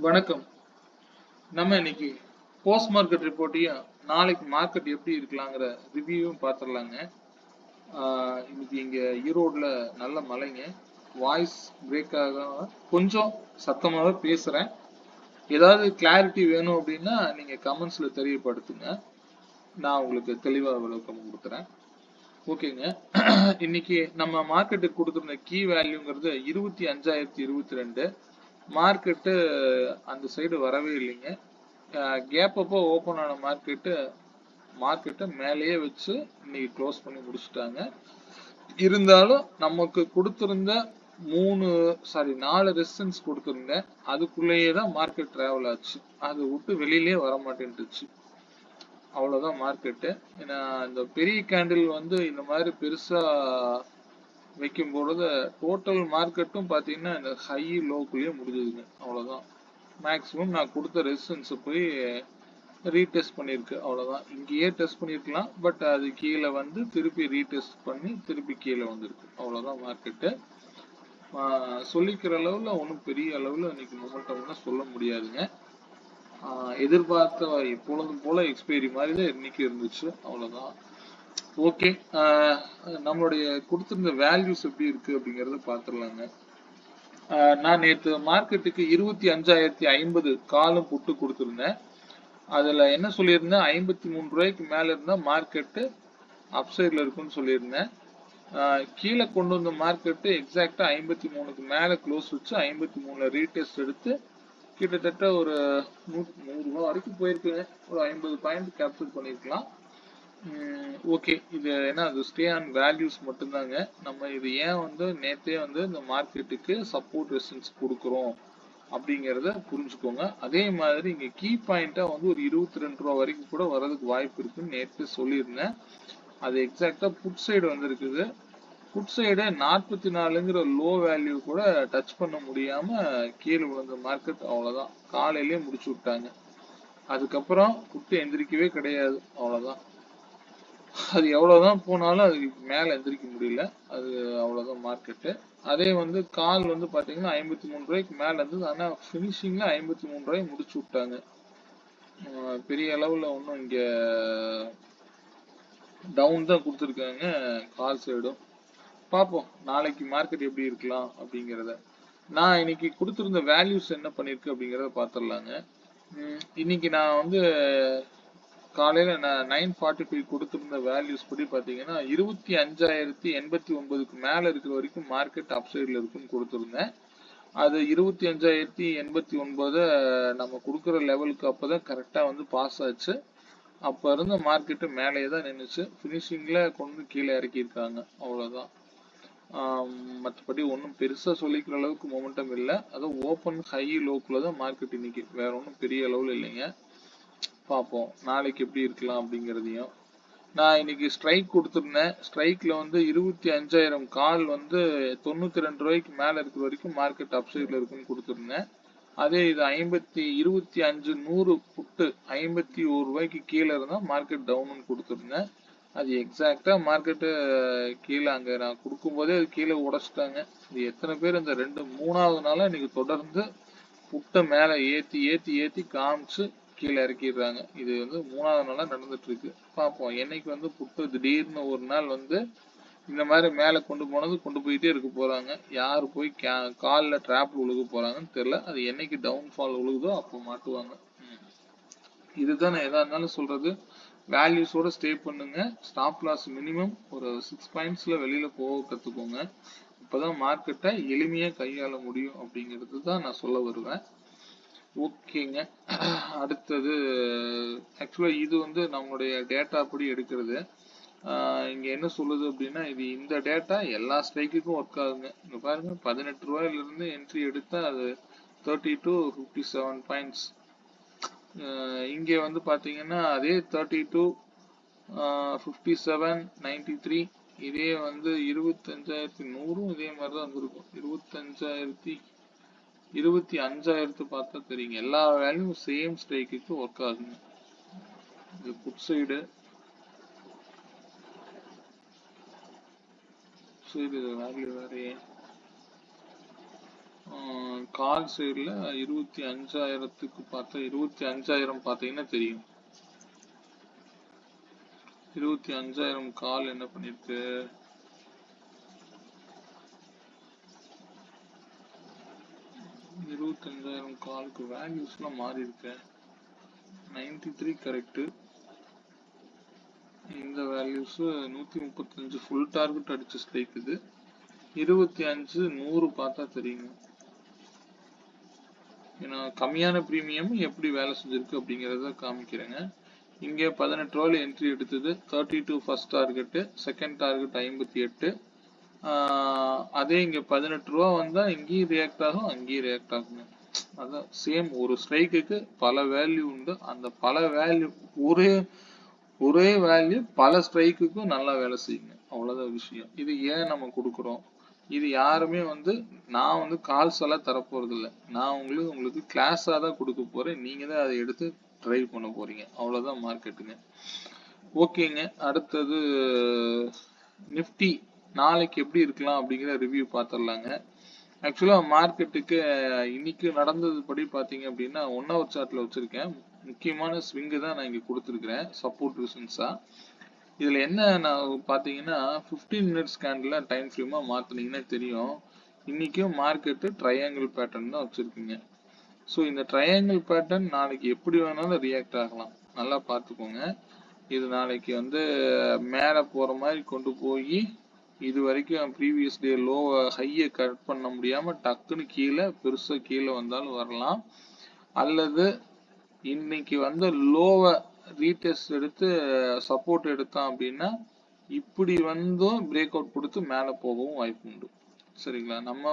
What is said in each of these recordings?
வணக்கம். நம்ம இன்னைக்கு போஸ்ட் மார்க்கெட் ரிப்போர்ட்டையும் நாளைக்கு மார்க்கெட் எப்படி இருக்கலாங்கிற ரிவ்யூவும் பார்த்துடலாங்க. இன்னைக்கு இங்க ஈரோடுல நல்ல மழைங்க. வாய்ஸ் பிரேக் ஆக கொஞ்சம் சத்தமாவே பேசுறேன். ஏதாவது கிளாரிட்டி வேணும் அப்படின்னா நீங்க கமெண்ட்ஸ்ல தெரியப்படுத்துங்க. நான் உங்களுக்கு தெளிவா விளக்கம் கொடுக்குறேன். ஓகேங்க. இன்னைக்கு நம்ம மார்க்கெட்டுக்கு கொடுத்துருந்த கீ வேல்யூங்கிறது 25,022. மார்க்கெட்டு அந்த சைடு வரவே இல்லைங்க. கேப் அப்போ ஓப்பன் ஆன மார்க்கெட்டை மேலேயே வச்சு இன்னைக்கு க்ளோஸ் பண்ணி முடிச்சுட்டாங்க. இருந்தாலும் நமக்கு கொடுத்திருந்த 4 ரெசிஸ்டன்ஸ் கொடுத்திருந்தேன். அதுக்குள்ளேயே தான் மார்க்கெட் டிராவல் ஆச்சு. அதை விட்டு வெளியிலே வர மாட்டேன்ட்டுச்சு. அவ்வளவுதான் மார்க்கெட்டு. ஏன்னா இந்த பெரிய கேண்டில் வந்து இந்த மாதிரி பெருசா வைக்கும் பொழுது டோட்டல் மார்க்கெட்டும் பாத்தீங்கன்னா இந்த ஹை லோக்குள்ளேயே முடிஞ்சதுங்க. அவ்வளவுதான். மேக்சிமம் நான் கொடுத்த ரெசிஸ்டன்ஸ் போய் ரீடெஸ்ட் பண்ணிருக்கு. அவ்வளவுதான். இங்கேயே டெஸ்ட் பண்ணிருக்கலாம். பட் அது கீழே வந்து திருப்பி ரீடெஸ்ட் பண்ணி திருப்பி கீழே வந்திருக்கு. அவ்வளவுதான் மார்க்கெட்டு. சொல்லிக்கிற அளவுல ஒன்றும் பெரிய அளவுல இன்னைக்கு மொமெண்டம்னு சொல்ல முடியாதுங்க. எதிர்பார்த்த எப்பொழுதும் போல எக்ஸ்பைரி மாதிரி தான் இன்னைக்கு இருந்துச்சு. அவ்வளவுதான். ஓகே. நம்மளுடைய கொடுத்திருந்த வேல்யூஸ் எப்படி இருக்கு அப்படிங்கறத பாத்துடலாங்க. நான் நேற்று மார்க்கெட்டுக்கு 25,050 காலும் புட்டு கொடுத்திருந்தேன். அதுல என்ன சொல்லியிருந்தேன், 53 ரூபாய்க்கு மேல இருந்தா மார்க்கெட்டு அப்சைட்ல இருக்குன்னு சொல்லியிருந்தேன். கீழே கொண்டு வந்த மார்க்கெட்டு எக்ஸாக்டா 53க்கு மேல க்ளோஸ் வச்சு 53ல ரீடெஸ்ட் எடுத்து கிட்டத்தட்ட ஒரு 100 ரூபாய் வரைக்கும் போயிருக்குங்க. ஒரு 50 பாயிண்ட் கேப்சர் பண்ணிருக்கலாம். ஓகே. இது என்ன, அது ஸ்டே ஆன் வேல்யூஸ் மட்டும்தாங்க. நம்ம இது ஏன் வந்து நேத்தே வந்து இந்த மார்க்கெட்டுக்கு சப்போர்ட் ரெசிஸ்டன்ஸ் கொடுக்குறோம் அப்படிங்கிறத புரிஞ்சுக்கோங்க. அதே மாதிரி இங்க கீ பாயிண்டா வந்து ஒரு 22 ரூபா வரைக்கும் கூட வர்றதுக்கு வாய்ப்பு இருக்குன்னு நேற்று சொல்லியிருந்தேன். அது எக்ஸாக்டா புட் சைடு வந்திருக்குது. புட் சைடு 44ங்கிற லோ வேல்யூ கூட டச் பண்ண முடியாம கீழே விழுந்த மார்க்கெட். அவ்வளவுதான். காலையிலேயே முடிச்சு விட்டாங்க. அதுக்கப்புறம் புட்டு எந்திரிக்கவே கிடையாது. அவ்வளவுதான். அது எவ்வளவுதான் போனாலும் அதுக்கு மேல எந்திரிக்க முடியல. அது அவ்வளவுதான் மார்க்கெட்டு. அதே வந்து கால் வந்து பாத்தீங்கன்னா 53 ரூபாய்க்கு மேல இருந்தது. ஆனா பினிஷிங்ல 53 ரூபாய் முடிச்சு விட்டாங்க. பெரிய அளவுல ஒன்றும் இங்க டவுன் தான் கொடுத்துருக்காங்க கால் சைடும். பார்ப்போம் நாளைக்கு மார்க்கெட் எப்படி இருக்கலாம் அப்படிங்கிறத. நான் இன்னைக்கு கொடுத்திருந்த வேல்யூஸ் என்ன பண்ணிருக்கு அப்படிங்கறத பாத்துடலாங்க. இன்னைக்கு நான் வந்து காலையில நான் 9:45 கொடுத்திருந்த வேல்யூஸ் படி பாத்தீங்கன்னா 25,089க்கு மேல இருக்கிற வரைக்கும் மார்க்கெட் அப்சைட்ல இருக்குன்னு கொடுத்திருந்தேன். அது 25,089 நம்ம கொடுக்குற லெவலுக்கு அப்பதான் கரெக்டா வந்து பாஸ் ஆச்சு. அப்ப இருந்த மார்க்கெட்டு மேலேயே தான் நின்னுச்சு. பினிஷிங்ல கொண்டு கீழே இறக்கியிருக்காங்க. அவ்வளவுதான். மற்றபடி ஒன்றும் பெருசா சொல்லிக்கிற அளவுக்கு மொமெண்டம் இல்லை. அதுவும் ஓப்பன் ஹை லோக்குள்ள தான் மார்க்கெட் இன்னைக்கு. வேற ஒன்றும் பெரிய அளவுல இல்லைங்க. பார்ப்போம் நாளைக்கு எப்படி இருக்கலாம் அப்படிங்கிறதையும். நான் இன்னைக்கு ஸ்ட்ரைக் கொடுத்துருந்தேன். ஸ்ட்ரைக்ல வந்து 25,000 கால் வந்து 92 ரூபாய்க்கு மேல இருக்கிற வரைக்கும் மார்க்கெட் அப்சைட்ல இருக்குன்னு கொடுத்துருந்தேன். அதே இது 25,100 புட்டு 51 ரூபாய்க்கு கீழே இருந்தா மார்க்கெட் டவுன் கொடுத்துருந்தேன். அது எக்ஸாக்டா மார்க்கெட்டு கீழே அங்க நான் கொடுக்கும் போதே அது கீழே உடைச்சிட்டாங்க. இது எத்தனை பேர் இந்த 3வது நாளா இன்னைக்கு தொடர்ந்து புட்டை மேல ஏத்தி ஏத்தி ஏத்தி காமிச்சு கீழே இறக்கிடுறாங்க. இது வந்து 3வது நாளா நடந்துட்டு இருக்கு. பார்ப்போம் என்னைக்கு வந்து புட்டு திடீர்னு ஒரு நாள் வந்து இந்த மாதிரி மேல கொண்டு போயிட்டே இருக்க போறாங்க. யாரு போய் கால்ல டிராப்ல விழுக போறாங்கன்னு தெரியல. அது என்னைக்கு டவுன்ஃபால் விழுகுதோ அப்போ மாட்டுவாங்க. இதுதான் நான் எதா இருந்தாலும் சொல்றது. வேல்யூஸோட ஸ்டே பண்ணுங்க. ஸ்டாப் லாஸ் மினிமம் ஒரு 6 பாயிண்ட்ஸ்ல வெளியில போக கத்துக்கோங்க. இப்பதான் மார்க்கெட்டை எளிமையா கையாள முடியும் அப்படிங்கிறது தான் நான் சொல்ல வருவேன். ஓகேங்க. அடுத்தது ஆக்சுவலா இது வந்து நம்மளுடைய டேட்டா படி எடுக்கிறது. இங்க என்ன சொல்லுது அப்படின்னா, இது இந்த டேட்டா எல்லா ஸ்ட்ரைக்குக்கும் ஒர்க் ஆகுங்க. இங்க பாருங்க 18 ரூபாயில இருந்து என்ட்ரி எடுத்தா அது 30 to 57 பாயிண்ட்ஸ். இங்க வந்து பாத்தீங்கன்னா அதே 30 to 57 93. இதே வந்து 25,100 இதே மாதிரிதான் வந்திருக்கும். 25,000 பார்த்தா தெரியுங்க. எல்லா வேல்யூம் சேம் ஸ்ட்ரைக்குக்கு ஒர்க் ஆகுங்க. இது புட் சைடு வேல்யூ வேறையே. கால் சைடில் 25,000க்கு பார்த்தா 25,000 பார்த்தீங்கன்னா தெரியும். 25,000 கால் என்ன பண்ணிருக்கு, 25,000 காலுக்கு வேல்யூஸ்லாம் மாறி இருக்கு. 93 கரெக்டு. இந்த வேல்யூஸ் 135 ஃபுல் டார்கெட் அடிச்சு ஸ்ட்ரைக் இது. 25 100 பார்த்தா தெரியுங்க. ஏன்னா கம்மியான ப்ரீமியம் எப்படி வேலை செஞ்சிருக்கு அப்படிங்கிறத காமிக்கிறேங்க. இங்கே 18 ரூபாயில் என்ட்ரி எடுத்தது. 32 ஃபர்ஸ்ட் டார்கெட்டு, செகண்ட் டார்கெட் 58. அதே இங்கே 18 ரூபா வந்தால் இங்கேயும் ரியாக்ட் ஆகும், அங்கேயும் ரியாக்ட் ஆகுங்க. அதான் சேம், ஒரு ஸ்ட்ரைக்குக்கு பல வேல்யூ உண்டு. அந்த பல வேல்யூ ஒரே வேல்யூ பல ஸ்ட்ரைக்குக்கும் நல்லா வேலை செய்யுங்க. அவ்வளோதான் விஷயம். இது ஏன் நம்ம கொடுக்குறோம், இது யாருமே நான் கால்ஸ் எல்லாம் தரப்போறது இல்லை. நான் உங்களுக்கு கிளாஸாக தான் கொடுக்க போறேன். நீங்க தான் அதை எடுத்து ட்ரை பண்ண போறீங்க. அவ்வளோதான் மார்க்கெட்டுங்க. ஓகேங்க. அடுத்தது நிஃப்டி நாளைக்கு எப்படி இருக்கலாம் அப்படிங்கிற ரிவ்யூ பார்த்துடலாங்க. ஆக்சுவலாக மார்க்கெட்டுக்கு இன்னைக்கு நடந்தது படி பார்த்தீங்க அப்படின்னா 1 hour சார்ட்ல வச்சிருக்கேன். முக்கியமான ஸ்விங்கு தான் நான் இங்கே கொடுத்துருக்கிறேன் சப்போர்ட் ரீசன்ஸாக. இதில் என்ன நான் பார்த்தீங்கன்னா 15 மினிட்ஸ் கேண்டில் டைம் ஃப்ரேமாக மாற்றினீங்கன்னா தெரியும். இன்றைக்கும் மார்க்கெட்டு ட்ரையாங்கிள் பேட்டர்ன் தான் வச்சுருக்குங்க. ஸோ இந்த ட்ரையாங்கிள் பேட்டர்ன் நாளைக்கு எப்படி வேணாலும் ரியாக்ட் ஆகலாம். நல்லா பார்த்துக்கோங்க. இது நாளைக்கு மேலே போகிற மாதிரி கொண்டு போய் இது வரைக்கும் ப்ரீவியஸ் டே லோ ஹையை கட் பண்ண முடியாமல் டக்குன்னு கீழே பெருசாக கீழே வந்தாலும் வரலாம். அல்லது இன்னைக்கு லோவை ரீடெஸ்ட் எடுத்து சப்போர்ட் எடுத்தான் அப்படின்னா இப்படி பிரேக் அவுட் கொடுத்து மேலே போகவும் வாய்ப்பு உண்டு. சரிங்களா? நம்ம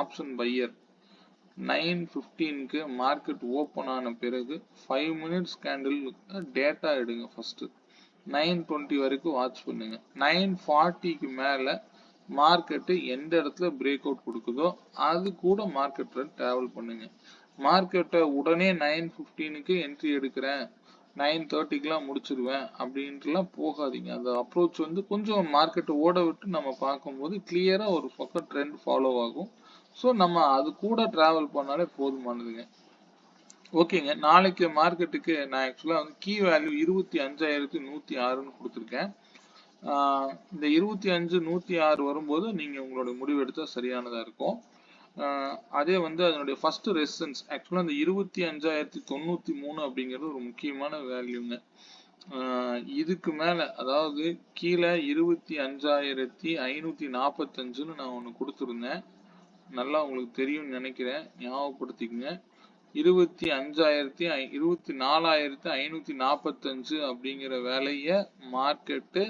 ஆப்ஷன் பையர் 9:15க்கு மார்க்கெட் ஓப்பன் ஆன பிறகு 5 மினிட்ஸ் கேண்டில் டேட்டா எடுங்க. ஃபர்ஸ்ட் 9:20 வரைக்கும் வாட்ச் பண்ணுங்க. 9:40க்கு மேல மார்க்கெட்டு எந்த இடத்துல பிரேக் அவுட் கொடுக்குதோ அது கூட மார்க்கெட்ல டிராவல் பண்ணுங்க. மார்க்கெட்டை உடனே 9:15க்கு என்ட்ரி எடுக்கிறேன், 9:30க்குலாம் முடிச்சிருவேன் அப்படின்ட்டுலாம் போகாதீங்க. அந்த அப்ரோச் கொஞ்சம் மார்க்கெட்டை ஓட விட்டு நம்ம பார்க்கும்போது கிளியரா ஒரு பக்கம் ட்ரெண்ட் ஃபாலோ ஆகும். ஸோ நம்ம அது கூட டிராவல் பண்ணாலே போதுமானதுங்க. ஓகேங்க. நாளைக்கு மார்க்கெட்டுக்கு நான் ஆக்சுவலாக கீ வேல்யூ 25,106ன்னு கொடுத்துருக்கேன். இந்த 25,106 வரும்போது நீங்கள் உங்களோட முடிவு எடுத்தால் சரியானதாக இருக்கும். அதே அதனுடைய ஃபர்ஸ்ட் ரெசிஸ்டன்ஸ் ஆக்சுவலாக அந்த 25,093 அப்படிங்கிறது ஒரு முக்கியமான வேல்யூங்க. இதுக்கு மேலே அதாவது கீழே 25,545ன்னு நான் ஒன்று கொடுத்துருந்தேன். நல்லா உங்களுக்கு தெரியும்னு நினைக்கிறேன், ஞாபகப்படுத்திக்கங்க. 24,545 அப்படிங்கிற வேலைய மார்க்கெட்டு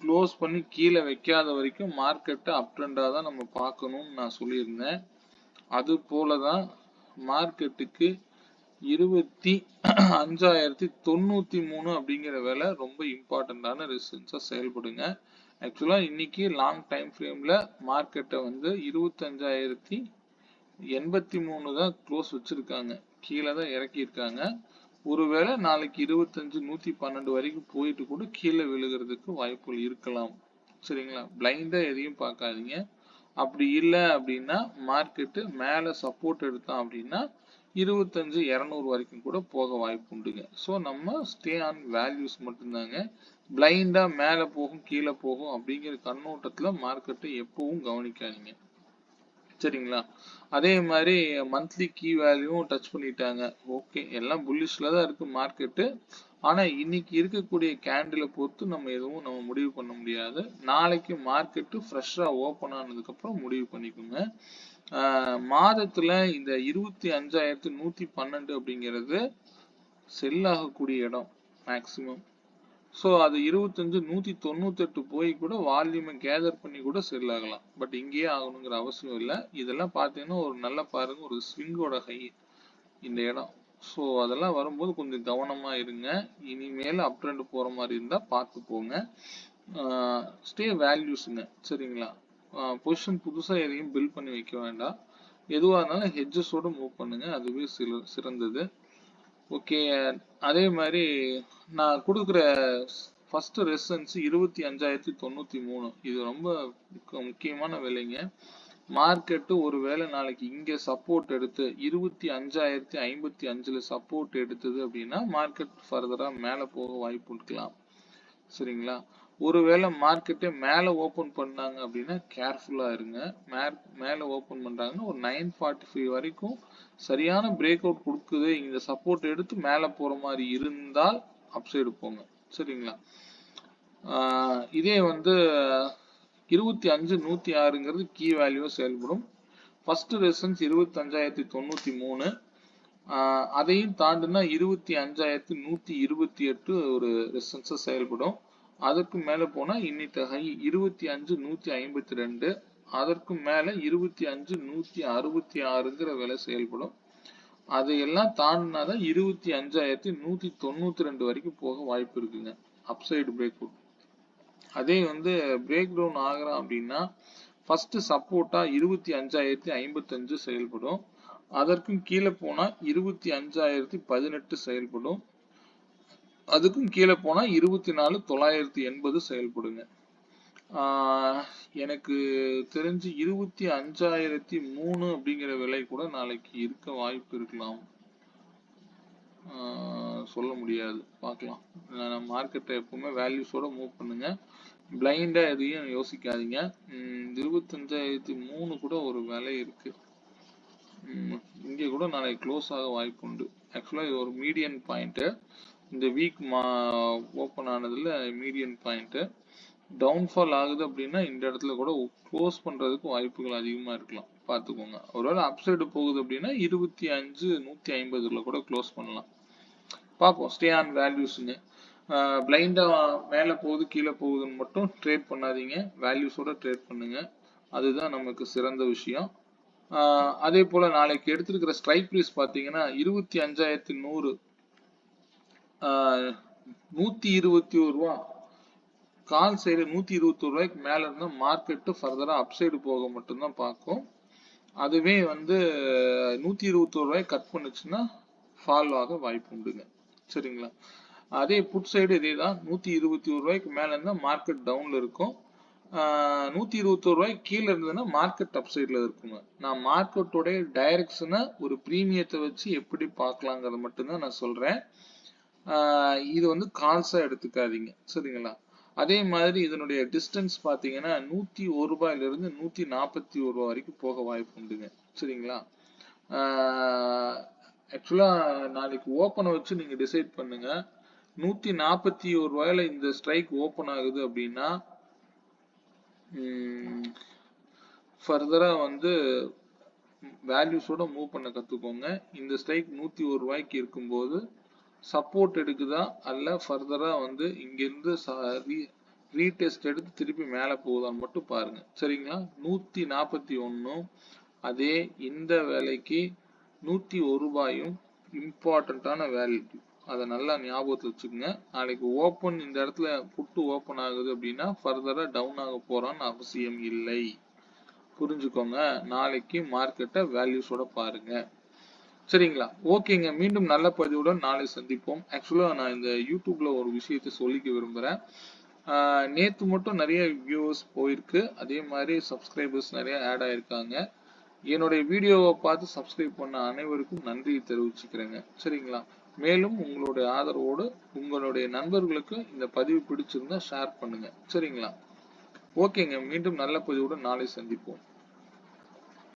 க்ளோஸ் பண்ணி கீழே வைக்காத வரைக்கும் மார்க்கெட்டை அப் ட்ரெண்டாக தான் நம்ம பார்க்கணும்னு நான் சொல்லியிருந்தேன். அது போல தான் மார்க்கெட்டுக்கு 25,093 அப்படிங்கிற வேலை ரொம்ப இம்பார்ட்டண்டான ரெசிஸ்டன்ஸாக செயல்படுங்க. ஆக்சுவலாக இன்னைக்கு லாங் டைம் ஃப்ரேமில் மார்க்கெட்டை 25,083 தான் க்ளோஸ் வச்சிருக்காங்க, கீழே தான் இறக்கியிருக்காங்க. ஒருவேளை நாளைக்கு 25,112 வரைக்கும் போயிட்டு கூட கீழே விழுகிறதுக்கு வாய்ப்புகள் இருக்கலாம். சரிங்களா? பிளைண்டா எதையும் பார்க்காதீங்க. அப்படி இல்லை அப்படின்னா மார்க்கெட்டு மேலே சப்போர்ட் எடுத்தான் அப்படின்னா 25,200 வரைக்கும் கூட போக வாய்ப்பு உண்டுங்க. ஸோ நம்ம ஸ்டே ஆன் வேல்யூஸ் மட்டும்தாங்க. பிளைண்டா மேலே போகும் கீழே போகும் அப்படிங்கிற கண்ணோட்டத்தில் மார்க்கெட்டை எப்பவும் கவனிக்காதீங்க. சரிங்களா? அதே மாதிரி மந்த்லி கீ வேல்யூவும் டச் பண்ணிட்டாங்க. ஓகே, எல்லாம் புல்லிஷ்ல தான் இருக்கு மார்க்கெட்டு. ஆனா இன்னைக்கு இருக்கக்கூடிய கேண்டிலை பொறுத்து நம்ம முடிவு பண்ண முடியாது. நாளைக்கு மார்க்கெட்டு ஃப்ரெஷ்ஷா ஓப்பன் ஆனதுக்கு அப்புறம் முடிவு பண்ணிக்கோங்க. மாதத்துல இந்த 25,112 அப்படிங்கிறது செல் ஆகக்கூடிய இடம் மேக்சிமம். ஸோ அது 25,198 போய் கூட வால்யூமை கேதர் பண்ணி கூட செல் ஆகலாம். பட் இங்கேயே ஆகணுங்கிற அவசியம் இல்லை. இதெல்லாம் பார்த்தீங்கன்னா ஒரு நல்ல பாருங்க, ஒரு ஸ்விங்கோட ஹை இந்த இடம். ஸோ அதெல்லாம் வரும்போது கொஞ்சம் கவனமா இருங்க. இனிமேல் அப் ட்ரெண்ட் போற மாதிரி இருந்தா பார்த்து போங்க. ஸ்டே வேல்யூஸுங்க. சரிங்களா? பொசிஷன் புதுசா எதையும் பில்ட் பண்ணி வைக்க வேண்டாம். எதுவாக இருந்தாலும் ஹெட்ஜஸோட மூவ் பண்ணுங்க, அதுவே சிறந்தது. ஓகே. அதே மாதிரி நான் கொடுக்குற ஃபர்ஸ்ட் ரெசிஸ்டன்ஸ் 25,093. இது ரொம்ப முக்கியமான விலைங்க. மார்க்கெட் ஒருவேளை நாளைக்கு இங்க சப்போர்ட் எடுத்து 25,055 சப்போர்ட் எடுத்தது அப்படின்னா மார்க்கெட் ஃபர்தரா மேல போக வாய்ப்பு இருக்கலாம். சரிங்களா? ஒருவேளை மார்க்கெட்டே மேல ஓபன் பண்ணாங்க அப்படின்னா கேர்ஃபுல்லா இருங்க. மேல ஓபன் பண்றாங்கன்னா ஒரு 945 வரைக்கும் சரியான பிரேக் அவுட் கொடுக்குது, இந்த சப்போர்ட் எடுத்து மேல போற மாதிரி இருந்தால் அப்சைடு போங்க. சரிங்களா? இதே வந்து 25,106ங்கிறது கீ வேல்யூ செயல்படும். First resistance 25,093. அதையும் தாண்டினா 25,128 ஒரு ரெசிஸ்டன்ஸ் செயல்படும். அதற்கு மேல போனா இன்னைக்கு ஹை 25,152. அதற்கு மேல 25,166ங்கிற விலை செயல்படும். அதையெல்லாம் தாண்டினாதான் 25,192 வரைக்கும் போக வாய்ப்பு இருக்குங்க. Upside break out. அதே வந்து பிரேக் டவுன் ஆகிறான் அப்படின்னா ஃபர்ஸ்ட் சப்போர்ட்டா 25,055 செயல்படும். அதற்கும் கீழே போனா 25,018 செயல்படும். அதுக்கும் கீழே போனா 24,980 செயல்படுங்க. எனக்கு தெரிஞ்சு 25,003 அப்படிங்கிற விலை கூட நாளைக்கு இருக்க வாய்ப்பு இருக்கலாம். சொல்ல முடியாது, பார்க்கலாம். மார்க்கெட்டை எப்பவுமே வேல்யூஸோட மூவ் பண்ணுங்க. பிளைண்டா எதையும் யோசிக்காதீங்க. 25,003 கூட ஒரு விலை இருக்கு. இங்கே கூட நாளைக்கு க்ளோஸ் ஆக வாய்ப்பு உண்டு. ஆக்சுவலா இது ஒரு மீடியன் பாயிண்ட். இந்த வீக் ஓப்பன் ஆனதுல மீடியன் பாயிண்ட். டவுன்ஃபால் ஆகுது அப்படின்னா இந்த இடத்துல கூட க்ளோஸ் பண்றதுக்கு வாய்ப்புகள் அதிகமா இருக்கலாம், பார்த்துக்கோங்க. ஒருவேளை அப்சைடு போகுது அப்படின்னா 25,150 கூட க்ளோஸ் பண்ணலாம். பார்ப்போம். Stay on வேல்யூஸ்ங்க. பிளைண்டா மேல போகுது கீழே போகுதுன்னு மட்டும் ட்ரேட் பண்ணாதீங்க, வேல்யூஸோட ட்ரேட் பண்ணுங்க. அதுதான் நமக்கு சிறந்த விஷயம். அதே போல நாளைக்கு எடுத்திருக்கிற ஸ்ட்ரைக் ப்ரைஸ் பார்த்தீங்கன்னா 25,100, 121 ரூபா. கால் சைடு 121 ரூபாய்க்கு மேல இருந்தா மார்க்கெட் ஃபர்தரா அப்சைடு போக மட்டும்தான் பார்க்கும். அதுவே வந்து 121 ரூபாய் கட் பண்ணுச்சுன்னா ஃபால் ஆக வாய்ப்பு உண்டுங்க. சரிங்களா? அதே புட் சைடு இதே தான். 121 ரூபாய்க்கு மேல இருந்தா மார்க்கெட் டவுன்ல இருக்கும். 121 ரூபாய்க்கு கீழே இருந்ததுன்னா மார்க்கெட் அப்சைட்ல இருக்குங்க. நான் மார்க்கெட்டோட டைரக்ஷனை ஒரு பிரீமியத்தை வச்சு எப்படி பார்க்கலாங்கிறத மட்டும்தான் நான் சொல்றேன். இது வந்து கால்ஸா எடுத்துக்காதீங்க. சரிங்களா? அதே மாதிரி இதனுடைய டிஸ்டன்ஸ் பாத்தீங்கன்னா 101 ரூபாயில இருந்து 141 ரூபாய் வரைக்கும் போக வாய்ப்பு உண்டுங்க. சரிங்களா? ஆக்சுவலா நாளைக்கு ஓப்பனை வச்சு நீங்க டிசைட் பண்ணுங்க. 141 ரூபாயில இந்த ஸ்ட்ரைக் ஓப்பன் ஆகுது அப்படின்னா ஃபர்தரா வந்து வேல்யூஸோட மூவ் பண்ண கத்துக்கோங்க. இந்த ஸ்ட்ரைக் 101 ரூபாய்க்கு இருக்கும்போது சப்போர்ட் எடுக்குதா அல்ல ஃபர்தரா வந்து இங்கிருந்து ரீடெஸ்ட் எடுத்து திருப்பி மேல போகுதான்னு மட்டும் பாருங்க. சரிங்களா? 141 அதே இந்த வேலைக்கு 101 ரூபாயும் இம்பார்ட்டன்டான வேல்யூ. அதை நல்லா ஞாபகத்தில் வச்சுக்கோங்க. நாளைக்கு ஓப்பன் இந்த இடத்துல புட்டு ஓப்பன் ஆகுது அப்படின்னா ஃபர்தரா டவுன் ஆக போறான்னு அவசியம் இல்லை. புரிஞ்சுக்கோங்க. நாளைக்கு மார்க்கெட்டை வேல்யூஸோட பாருங்க. சரிங்களா? ஓகேங்க. மீண்டும் நல்ல பதிவுடன் நாளை சந்திப்போம். ஆக்சுவலா நான் இந்த யூடியூப்ல ஒரு விஷயத்தை சொல்லிக்க விரும்புறேன். நேத்து மட்டும் நிறைய வியூவர்ஸ் போயிருக்கு, அதே மாதிரி சப்ஸ்கிரைபர்ஸ் நிறைய ஆட் ஆயிருக்காங்க. என்னுடைய வீடியோவை பார்த்து சப்ஸ்கிரைப் பண்ண அனைவருக்கும் நன்றி தெரிவிச்சுக்கிறேங்க. சரிங்களா? மேலும் உங்களுடைய ஆதரவோடு உங்களுடைய நண்பர்களுக்கு இந்த பதிவு பிடிச்சிருந்தா ஷேர் பண்ணுங்க. சரிங்களா? ஓகேங்க. மீண்டும் நல்ல பதிவுடன் நாளை சந்திப்போம்.